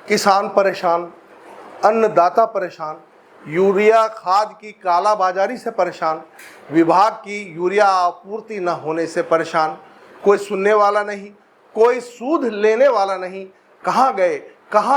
किसान परेशान, अन्नदाता परेशान, यूरिया खाद की कालाबाजारी से परेशान, विभाग की यूरिया आपूर्ति न होने से परेशान। कोई सुनने वाला नहीं, कोई सूद लेने वाला नहीं। कहाँ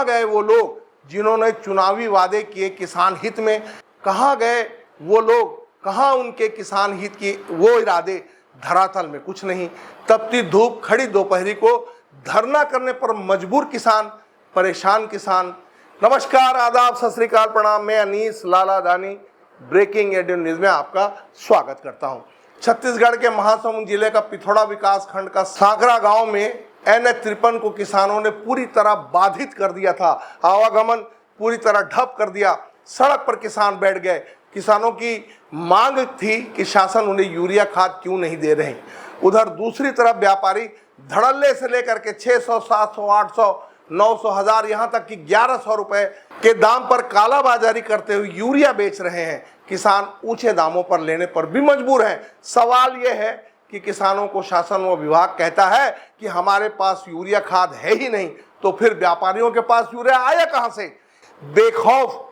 गए वो लोग जिन्होंने चुनावी वादे किए किसान हित में? कहाँ गए वो लोग, कहाँ उनके किसान हित की वो इरादे? धरातल में कुछ नहीं। तपती धूप, खड़ी दोपहरी को धरना करने पर मजबूर किसान, परेशान किसान। नमस्कार, आदाब, सत श्री अकाल, प्रणाम। मैं अनीस लाला दानी ब्रेकिंग एडियो न्यूज में आपका स्वागत करता हूं। छत्तीसगढ़ के महासमुंद जिले का पिथौरा विकास खंड का सांकरा गांव में NH-53 को किसानों ने पूरी तरह बाधित कर दिया था। आवागमन पूरी तरह ठप कर दिया। सड़क पर किसान बैठ गए। किसानों की मांग थी कि शासन उन्हें यूरिया खाद क्यों नहीं दे रहे। उधर दूसरी तरफ व्यापारी धड़ल्ले से लेकर के 600, 700, 800, 900, 1000, यहाँ तक कि 1100 रुपए के दाम पर कालाबाजारी करते हुए यूरिया बेच रहे हैं। किसान ऊंचे दामों पर लेने पर भी मजबूर हैं। सवाल यह है कि किसानों को शासन व विभाग कहता है कि हमारे पास यूरिया खाद है ही नहीं, तो फिर व्यापारियों के पास यूरिया आया कहां से? बेखौफ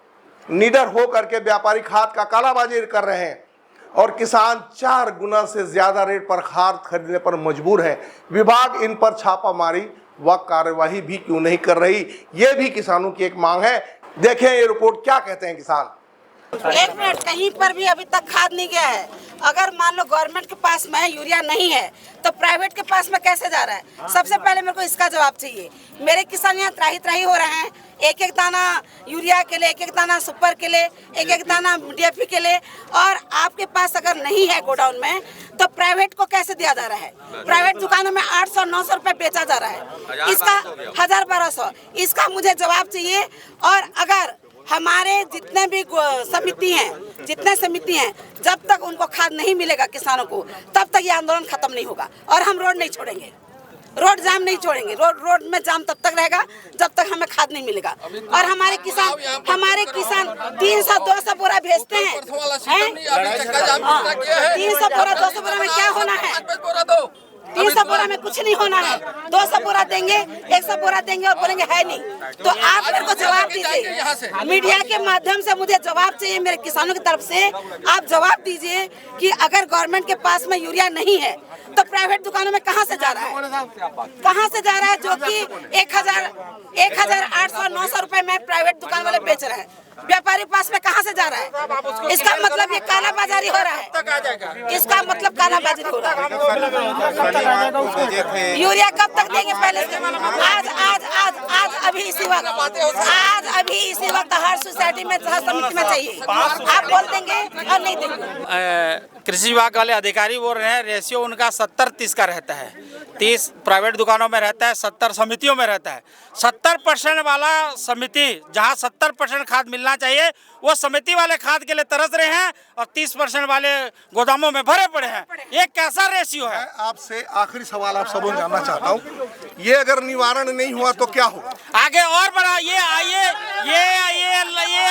निडर हो करके व्यापारी खाद का कालाबाजारी कर रहे हैं और किसान 4 गुना से ज्यादा रेट पर खाद खरीदने पर मजबूर है। विभाग इन पर छापामारी व कार्यवाही भी क्यों नहीं कर रही, ये भी किसानों की एक मांग है। देखें ये रिपोर्ट, क्या कहते हैं किसान। एक मिनट, कहीं पर भी अभी तक खाद नहीं गया है। अगर मान लो गवर्नमेंट के पास में यूरिया नहीं है तो प्राइवेट के पास में कैसे जा रहा है? सबसे पहले मेरे को इसका जवाब चाहिए। मेरे किसान यहाँ त्राही हो रहे हैं, एक एक दाना यूरिया के लिए, एक एक दाना सुपर के लिए, एक एक दाना DAP के लिए। और आपके पास अगर नहीं है गोडाउन में तो प्राइवेट को कैसे दिया जा रहा है? प्राइवेट दुकानों में 800-900 रुपए बेचा जा रहा है, इसका 1000-1200। इसका मुझे जवाब चाहिए। और अगर हमारे जितने भी समिति हैं, जब तक उनको खाद नहीं मिलेगा किसानों को, तब तक ये आंदोलन खत्म नहीं होगा। और हम रोड नहीं छोड़ेंगे, रोड जाम नहीं छोड़ेंगे। रोड में जाम तब तक रहेगा जब तक हमें खाद नहीं मिलेगा। और हमारे किसान 300-200 बोरा भेजते हैं। 300 बोरा 200 बोरा में क्या होना है? 300 बोरा में कुछ नहीं होना है। 200 बोरा देंगे, 100 बोरा देंगे और बोलेंगे है नहीं। तो आप मेरे को जवाब दीजिए, मीडिया के माध्यम से मुझे जवाब चाहिए। मेरे किसानों की तरफ से आप जवाब दीजिए कि अगर गवर्नमेंट के पास में यूरिया नहीं है तो प्राइवेट दुकानों में कहां से जा रहा है? कहां से जा रहा है? जो कि 1800-900 रुपए में प्राइवेट दुकान वाले बेच रहे हैं। व्यापारी पास में कहां से जा रहा है? इसका मतलब ये कालाबाजारी हो रहा है। इसका मतलब कालाबाजारी हो रहा है। यूरिया कब तक देंगे? पहले आज अभी इसी वक्त हर सोसाइटी में, हर समिति में चाहिए। आप बोल देंगे और नहीं देंगे। कृषि विभाग वाले अधिकारी बोल रहे हैं रेशियो उनका 70-30 का रहता है। 30 प्राइवेट दुकानों में रहता है, 70 समितियों में रहता है। 70% वाला समिति जहां 70% खाद मिलना चाहिए वो समिति वाले खाद के लिए तरस रहे हैं और 30% वाले गोदामों में भरे पड़े हैं। ये कैसा रेशियो है? आपसे आखिरी सवाल आप सबको जानना चाहता हूँ, ये अगर निवारण नहीं हुआ तो क्या हो? आगे और बड़ा ये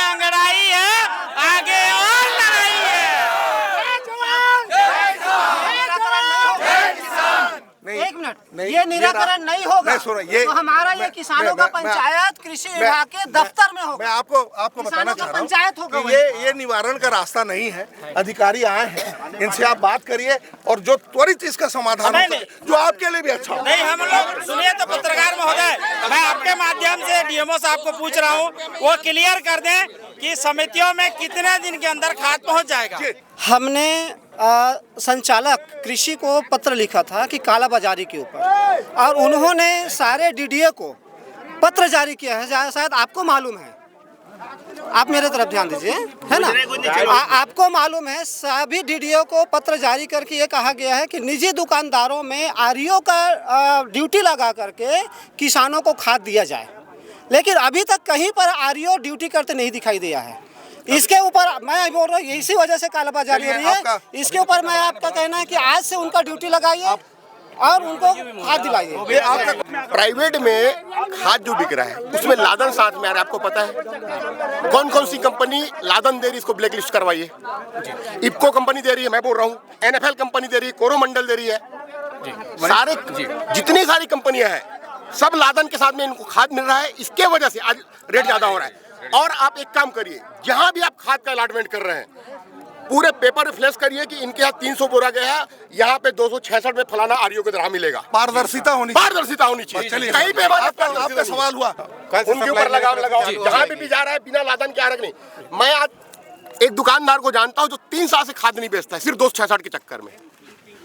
अंगड़ाई है, आगे और लड़ाई है। एक मिनट, ये निराकरण नहीं होगा तो हमारा ये किसानों का पंचायत कृषि विभाग के दफ्तर में होगा। मैं आपको बताना चाह रहा हूँ कि ये निवारण का रास्ता नहीं है। अधिकारी आए हैं, इनसे आप बात करिए और जो त्वरित इसका समाधान हो सके, जो आपके लिए भी अच्छा हो। नहीं, हम लोग सुनिए तो पत्रकार महोदय, मैं आपके माध्यम से DMO साहब को पूछ रहा हूँ, वो क्लियर कर दें कि समितियों में कितने दिन के अंदर खाद पहुँच जाएगा। हमने संचालक कृषि को पत्र लिखा था कि कालाबाजारी के ऊपर, और उन्होंने सारे DDA को पत्र जारी किया है। शायद आपको मालूम है, आप मेरे तरफ ध्यान दीजिए, है ना? आपको मालूम है सभी DDA को पत्र जारी करके ये कहा गया है कि निजी दुकानदारों में REO का ड्यूटी लगा करके किसानों को खाद दिया जाए। लेकिन अभी तक कहीं पर REO ड्यूटी करते नहीं दिखाई दिया है। इसके ऊपर मैं बोल रहा हूँ, इसी वजह से कालाबाजारी हो रही है। इसके ऊपर मैं आपका कहना है कि आज से उनका ड्यूटी लगाइए और उनको खाद दिलाइए। प्राइवेट में खाद जो बिक रहा है उसमें लादन साथ में आ रहा है, आपको पता है? कौन कौन सी कंपनी लादन दे रही है, इसको ब्लैक लिस्ट करवाइए। इफ्को कंपनी दे रही है, मैं बोल रहा हूँ, NFL कंपनी दे रही है, कोरोमंडल दे रही है, सारे जितनी सारी कंपनियां हैं सब लादन के साथ में इनको खाद मिल रहा है, इसके वजह से आज रेट ज़्यादा हो रहा है। और आप एक काम करिए, जहाँ भी आप खाद का अलॉटमेंट कर रहे हैं पूरे पेपर रिफ्लेक्स करिए कि इनके यहाँ 300 बोरा गया है, यहाँ पे 266 में फलाना आरओ के तरह मिलेगा। पारदर्शिता होनी चाहिए। चलिए, कहीं पे आपका सवाल हुआ, उनके ऊपर लगाओ जहाँ भी जा रहा है बिना लादन के आरक नहीं। मैं आज एक दुकानदार को जानता हूँ जो 3 साल से खाद नहीं बेचता है, सिर्फ 266 के चक्कर में,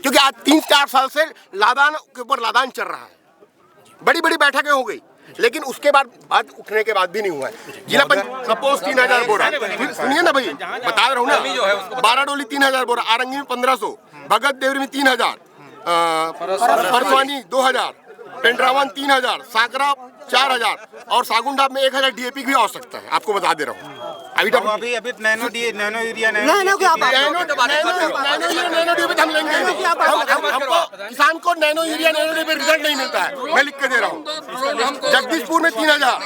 क्योंकि आज 3-4 साल से लादान के ऊपर लादान चल रहा है। बड़ी बड़ी बैठकें हो गई, लेकिन उसके बाद बात उठने के बाद भी नहीं हुआ है। जिला पंचायत सपोज 3000 बोरा, सुनिए ना भाई, बता रहा हूँ ना, 12 डोली 3000 बोरा, आरंगी में 1500, भगत देवरी में 3000, परसवानी 2000, पेंड्रावन 3000, साकरा 4000 और सागुंडा में 1000 डीएपी भी आ सकता है। आपको बता दे रहा हूँ। अभी नैनो यूरिया नैनो डीएपी हम लेंगे, हमको किसान को nano urea nano DAP result नहीं मिलता है। मैं लिख के दे रहा हूँ, जगदीशपुर में 3000,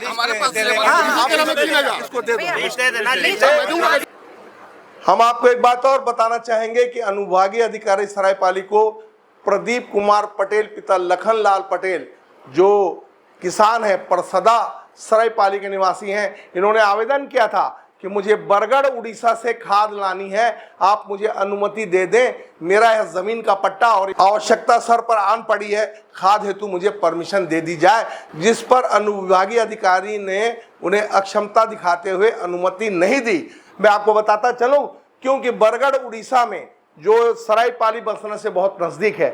हमारे पास 3000। हम आपको एक बात और बताना चाहेंगे कि अनुविभागीय अधिकारी सरायपाली को प्रदीप कुमार पटेल पिता लखनलाल पटेल, जो किसान है परसदा सरायपाली के निवासी हैं, इन्होंने आवेदन किया था कि मुझे बरगढ़ उड़ीसा से खाद लानी है, आप मुझे अनुमति दे दें, मेरा यह जमीन का पट्टा और आवश्यकता सर पर आन पड़ी है, खाद हेतु मुझे परमिशन दे दी जाए। जिस पर अनुविभागीय अधिकारी ने उन्हें अक्षमता दिखाते हुए अनुमति नहीं दी। मैं आपको बताता चलूं, क्योंकि बरगढ़ उड़ीसा में जो सरायपाली बसना से बहुत नजदीक है,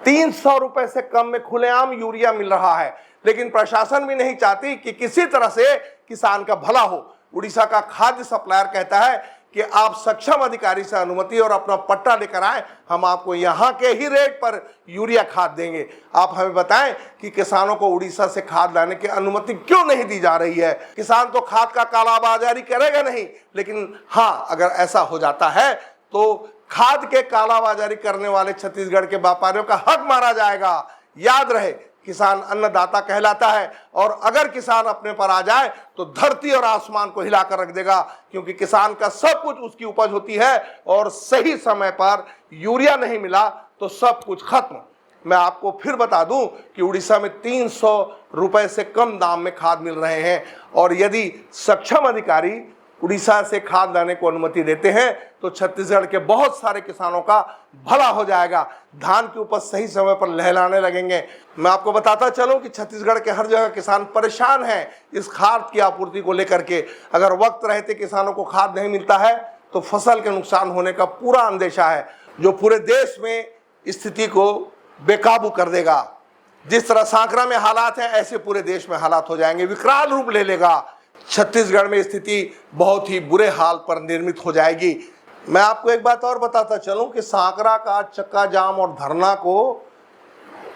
300 रुपए से कम में खुलेआम यूरिया मिल रहा है, लेकिन प्रशासन भी नहीं चाहती कि किसी तरह से किसान का भला हो। उड़ीसा का खाद्य सप्लायर कहता है कि आप सक्षम अधिकारी से अनुमति और अपना पट्टा लेकर आए, हम आपको यहाँ के ही रेट पर यूरिया खाद देंगे। आप हमें बताएं कि किसानों को उड़ीसा से खाद लाने की अनुमति क्यों नहीं दी जा रही है। किसान तो खाद का कालाबाजारी करेगा नहीं, लेकिन हाँ, अगर ऐसा हो जाता है तो खाद के कालाबाजारी करने वाले छत्तीसगढ़ के व्यापारियों का हक मारा जाएगा। याद रहे, किसान अन्नदाता कहलाता है, और अगर किसान अपने पर आ जाए तो धरती और आसमान को हिलाकर रख देगा, क्योंकि किसान का सब कुछ उसकी उपज होती है, और सही समय पर यूरिया नहीं मिला तो सब कुछ खत्म। मैं आपको फिर बता दूं कि उड़ीसा में 300 रुपए से कम दाम में खाद मिल रहे हैं, और यदि सक्षम अधिकारी उड़ीसा से खाद लाने को अनुमति देते हैं तो छत्तीसगढ़ के बहुत सारे किसानों का भला हो जाएगा। धान की उपज सही समय पर लहलाने लगेंगे। मैं आपको बताता चलूं कि छत्तीसगढ़ के हर जगह किसान परेशान हैं इस खाद की आपूर्ति को लेकर के। अगर वक्त रहते किसानों को खाद नहीं मिलता है तो फसल के नुकसान होने का पूरा अंदेशा है, जो पूरे देश में स्थिति को बेकाबू कर देगा। जिस तरह सांकरा में हालात हैं, ऐसे पूरे देश में हालात हो जाएंगे, विकराल रूप ले लेगा। छत्तीसगढ़ में स्थिति बहुत ही बुरे हाल पर निर्मित हो जाएगी। मैं आपको एक बात और बताता चलूं कि सांकरा का चक्का जाम और धरना को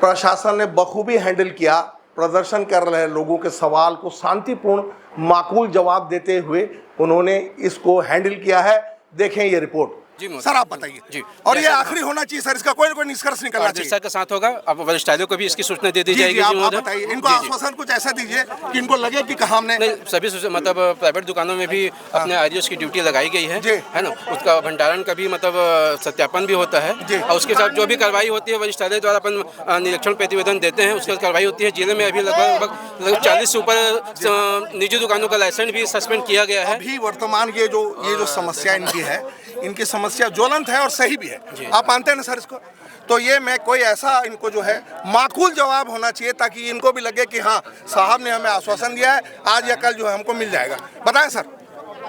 प्रशासन ने बखूबी हैंडल किया। प्रदर्शन कर रहे लोगों के सवाल को शांतिपूर्ण माकूल जवाब देते हुए उन्होंने इसको हैंडल किया है। देखें ये रिपोर्ट। जी सर आप बताइए जी। और ये आखिरी होना चाहिए सर, इसका कोई ना कोई निष्कर्ष निकलना चाहिए। सर के साथ होगा, अब वरिष्ठ अधिकारियों को भी इसकी सूचना दे दी जाएगी। आप बताइए, इनको आश्वासन कुछ ऐसा दीजिए कि इनको लगे कि कहा हमने सभी मतलब प्राइवेट दुकानों में भी अपने आरओ की ड्यूटी लगाई गई है ना, उसका भंडारण का भी मतलब सत्यापन भी होता है, और उसके साथ जो भी कार्रवाई होती है वरिष्ठ अधिकारी द्वारा अपन निरीक्षण प्रतिवेदन देते हैं, उसके बाद कार्रवाई होती है। जिले में अभी लगभग 40 से ऊपर निजी दुकानों का लाइसेंस भी सस्पेंड किया गया है। अभी वर्तमान ये जो समस्या इनकी है, इनकी समस्या ज्वलंत है और सही भी है। आप मानते हैं ना सर इसको? तो ये मैं कोई ऐसा इनको जो है माकूल जवाब होना चाहिए ताकि इनको भी लगे कि हाँ साहब ने हमें आश्वासन दिया है, आज या कल जो है हमको मिल जाएगा। बताएं सर,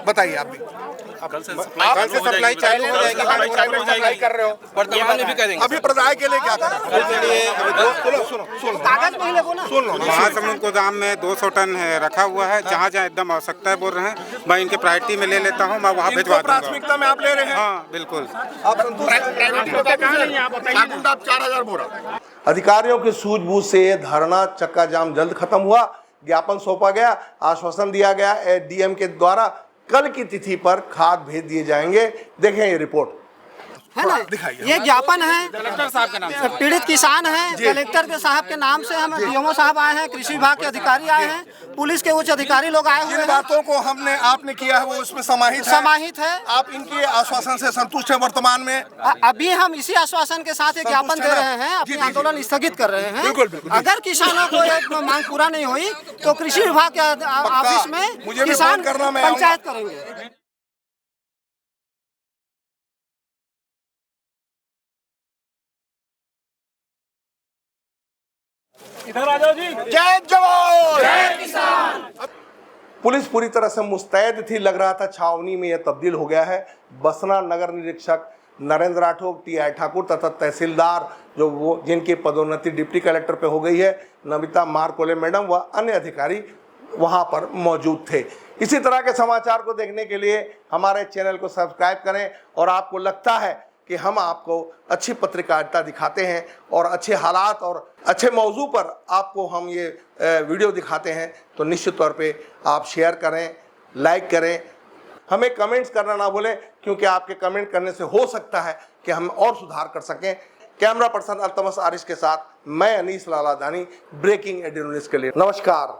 बताइए आप भी। कल से सप्लाई चालू हो जाएगी, सप्लाई कर रहे हो, वर्तमान में भी करेंगे। अभी प्रदाय के लिए क्या करें? सुनो महासमुंद गोदाम में 200 टन है रखा हुआ है, जहाँ जहाँ एकदम आवश्यकता है बोल रहे हैं, मैं इनके प्रायोरिटी में ले लेता हूँ, मैं वहाँ भिजवा दूंगा। प्राथमिकता में आप ले रहे हैं? हाँ बिल्कुल। आप आप 4000 बोरा। अधिकारियों की सूझबूझ से ये धरना चक्का जाम जल्द खत्म हुआ। ज्ञापन सौंपा गया, आश्वासन दिया गया डीएम के द्वारा कल की तिथि पर खाद भेज दिए जाएंगे। देखें ये रिपोर्ट। है ना, दिखाइए। ये ज्ञापन है कलेक्टर साहब के नाम से। पीड़ित किसान हैं, कलेक्टर के साहब के नाम से हम डीएमओ साहब आए हैं, कृषि विभाग के अधिकारी आए हैं, पुलिस के उच्च अधिकारी लोग आए हुए जिन हैं। बातों को आपने किया है वो उसमें समाहित है। आप इनके आश्वासन से संतुष्ट हैं वर्तमान में? अभी हम इसी आश्वासन के साथ एक ज्ञापन दे रहे हैं, अपनी आंदोलन स्थगित कर रहे हैं। बिल्कुल। अगर किसानों को ये मांग पूरा नहीं हुई तो कृषि विभाग के ऑफिस में मुझे भी किसान फोन करना, मैं पंचायत करेंगे। जय जवान जय किसान। पुलिस पूरी तरह से मुस्तैद थी, लग रहा था छावनी में यह तब्दील हो गया है। बसना नगर निरीक्षक नरेंद्र राठौर, टी.आई. ठाकुर तथा तहसीलदार जिनकी पदोन्नति डिप्टी कलेक्टर पे हो गई है, नमिता मारकोले मैडम व अन्य अधिकारी वहां पर मौजूद थे। इसी तरह के समाचार को देखने के लिए हमारे चैनल को सब्सक्राइब करें। और आपको लगता है कि हम आपको अच्छी पत्रकारिता दिखाते हैं और अच्छे हालात और अच्छे मौजू पर आपको हम ये वीडियो दिखाते हैं, तो निश्चित तौर पे आप शेयर करें, लाइक करें, हमें कमेंट्स करना ना भूलें, क्योंकि आपके कमेंट करने से हो सकता है कि हम और सुधार कर सकें। कैमरा पर्सन अल्तमस आरिश के साथ मैं अनीस लाला दानी, ब्रेकिंग एडी न्यूज़ के लिए। नमस्कार।